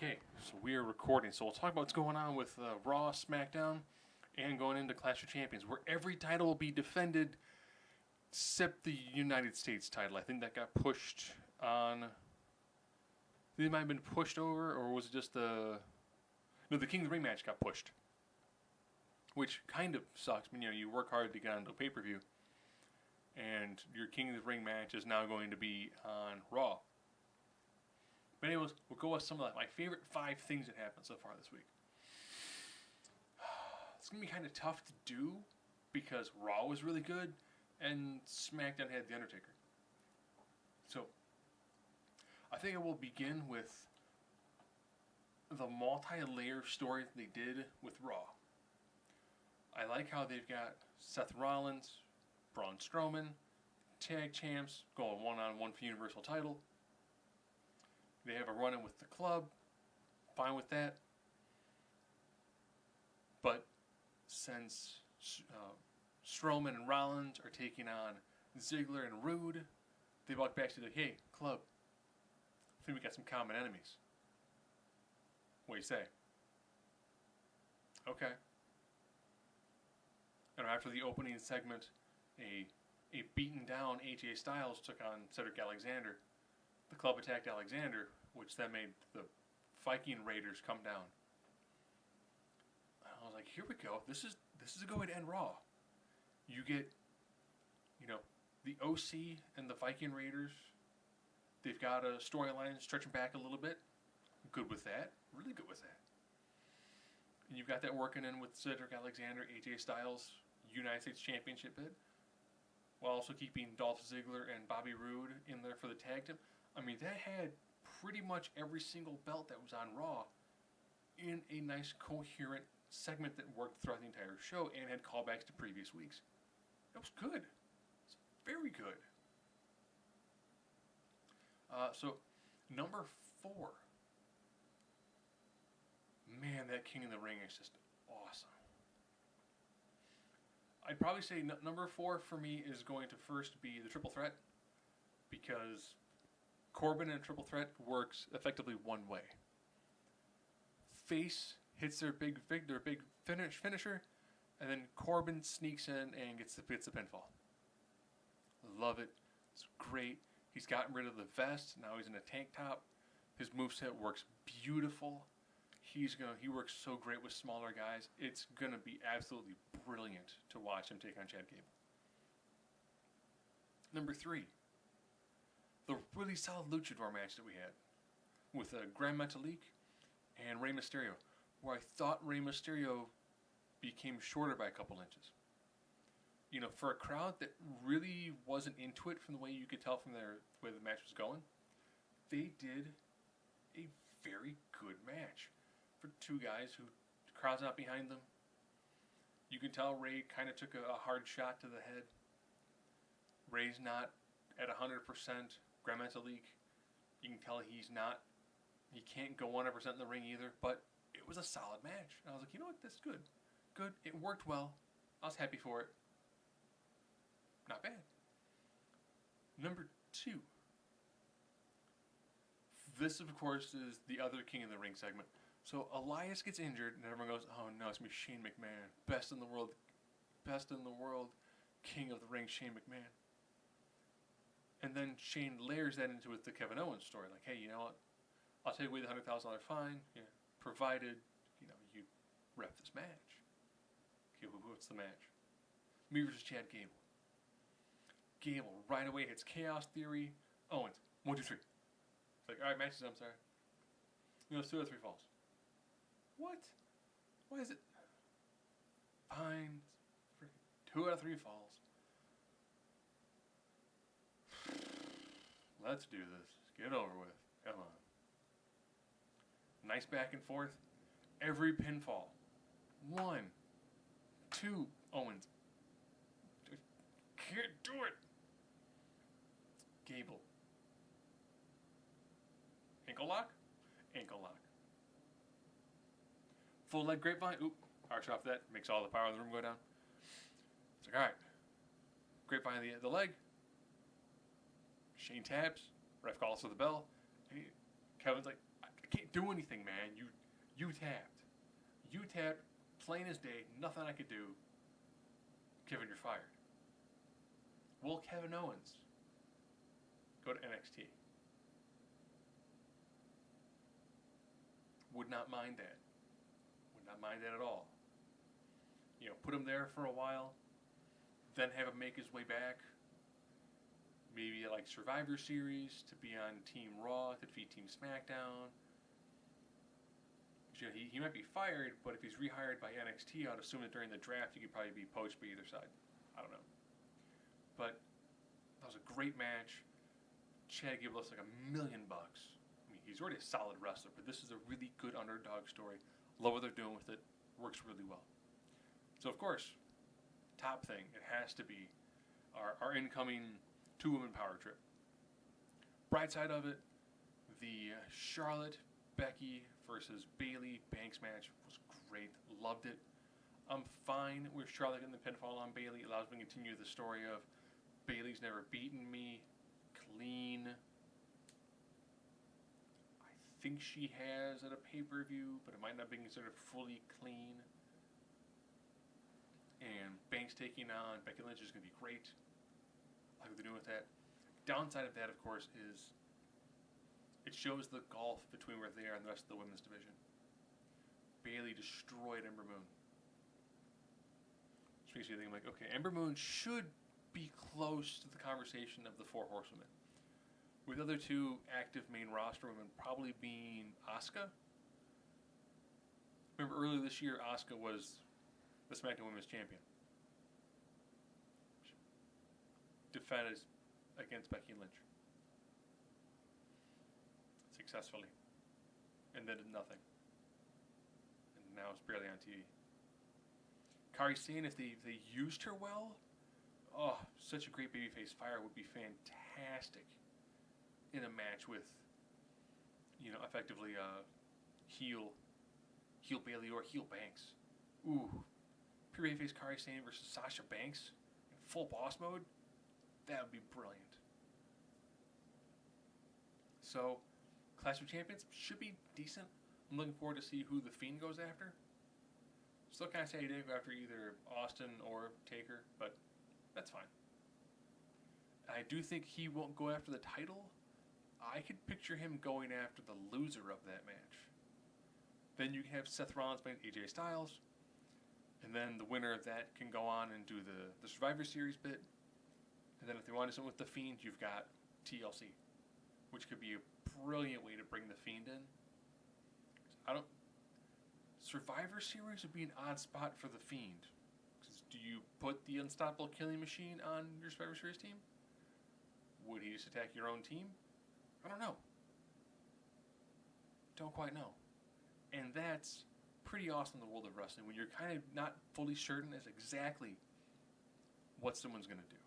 Okay, so we are recording. So we'll talk about what's going on with Raw, SmackDown, and going into Clash of Champions, where every title will be defended except the United States title. I think that got pushed on. I think it might have been pushed over, or was it just the? No, the King of the Ring match got pushed, which kind of sucks. I mean, you work hard to get onto a pay-per-view, and your King of the Ring match is now going to be on Raw. But anyways, we'll go with some of my favorite 5 things that happened so far this week. It's going to be kind of tough to do because Raw was really good and SmackDown had The Undertaker. So, I think I will begin with the multi-layer story they did with Raw. I like how they've got Seth Rollins, Braun Strowman, tag champs, going one-on-one for Universal title. They have a run-in with the club. Fine with that. But since Strowman and Rollins are taking on Ziggler and Rude, they walk back to the, hey, club, I think we got some common enemies. What do you say? Okay. And after the opening segment, a beaten down AJ Styles took on Cedric Alexander. The club attacked Alexander, which then made the Viking Raiders come down. I was like, here we go. This is a good way to end Raw. You get, the OC and the Viking Raiders. They've got a storyline stretching back a little bit. Good with that. Really good with that. And you've got that working in with Cedric Alexander, AJ Styles, United States Championship bid, while also keeping Dolph Ziggler and Bobby Roode in there for the tag team. I mean, that had pretty much every single belt that was on Raw in a nice, coherent segment that worked throughout the entire show and had callbacks to previous weeks. It was good. It's very good. So, number 4. Man, that King of the Ring is just awesome. I'd probably say number 4 for me is going to first be the Triple Threat, because Corbin in a Triple Threat works effectively one way. Face hits their big finisher, and then Corbin sneaks in and gets the pinfall. Love it. It's great. He's gotten rid of the vest. Now he's in a tank top. His moveset works beautiful. He works so great with smaller guys. It's going to be absolutely brilliant to watch him take on Chad Gable. Number 3. The really solid luchador match that we had with Grand Metalik and Rey Mysterio, where I thought Rey Mysterio became shorter by a couple inches. For a crowd that really wasn't into it from the way you could tell from the way the match was going, they did a very good match for 2 guys who the crowd's not behind them. You can tell Rey kind of took a hard shot to the head. Rey's not at 100%. Grand Metalik, you can tell he can't go 100% in the ring either, but it was a solid match. And I was like, you know what, that's good. Good, it worked well. I was happy for it. Not bad. Number 2. This, of course, is the other King of the Ring segment. So Elias gets injured, and everyone goes, oh no, it's going to be Shane McMahon. Best in the world, King of the Ring, Shane McMahon. And then Shane layers that into with the Kevin Owens story. Like, hey, you know what? I'll take away the $100,000 fine, provided, you rep this match. Okay, what's the match? Me versus Chad Gable. Gable right away hits Chaos Theory. Owens, 1, 2, 3. It's like, all right, matches, I'm sorry. It's 2 out of 3 falls. What? Why is it? Fine. 2 out of 3 falls. Let's do this. Get it over with. Come on. Nice back and forth. Every pinfall. 1, 2, Owens. Just can't do it. Gable. Ankle lock. Ankle lock. Full leg grapevine. Oop. Arch off that. Makes all the power in the room go down. It's like, alright. Grapevine the leg. Shane taps. Ref calls for the bell. And Kevin's like, I can't do anything, man. You tapped. You tapped, plain as day, nothing I could do. Kevin, you're fired. Will Kevin Owens go to NXT? Would not mind that. Would not mind that at all. You know, put him there for a while, then have him make his way back. Maybe like Survivor Series to be on Team Raw to defeat Team SmackDown. You know, he might be fired, but if he's rehired by NXT, I'd assume that during the draft he could probably be poached by either side. I don't know. But that was a great match. Chad gave us like $1 million. I mean, he's already a solid wrestler, but this is a really good underdog story. Love what they're doing with it. Works really well. So, of course, top thing, it has to be our incoming 2-woman power trip. Bright side of it, the Charlotte, Becky versus Bayley Banks match was great. Loved it. I'm fine with Charlotte getting the pinfall on Bayley. It allows me to continue the story of Bayley's never beaten me. Clean. I think she has at a pay-per-view, but it might not be considered fully clean. And Banks taking on Becky Lynch is going to be great. I like what they're doing with that. Downside of that, of course, is it shows the gulf between where they are and the rest of the women's division. Bayley destroyed Ember Moon. Which makes you think, like, okay, Ember Moon should be close to the conversation of the Four Horsewomen. With the other two active main roster women probably being Asuka. Remember earlier this year, Asuka was the SmackDown Women's Champion. She defended against Becky Lynch. Successfully. And then did nothing. And now it's barely on TV. Kairi Sane, if they used her well, oh, such a great babyface fire would be fantastic in a match with, you know, effectively heel Bayley or heel Banks. Ooh, pure babyface Kairi Sane versus Sasha Banks in full boss mode. That would be brilliant. So, Clash of Champions should be decent. I'm looking forward to see who the Fiend goes after. Still can't say he didn't go after either Austin or Taker, but that's fine. I do think he won't go after the title. I could picture him going after the loser of that match. Then you can have Seth Rollins playing AJ Styles, and then the winner of that can go on and do the Survivor Series bit. And then if they want to do something with the Fiend, you've got TLC, which could be a brilliant way to bring the Fiend in. Survivor Series would be an odd spot for the Fiend. Do you put the Unstoppable Killing Machine on your Survivor Series team? Would he just attack your own team? I don't know. Don't quite know. And that's pretty awesome in the world of wrestling when you're kind of not fully certain as exactly what someone's going to do.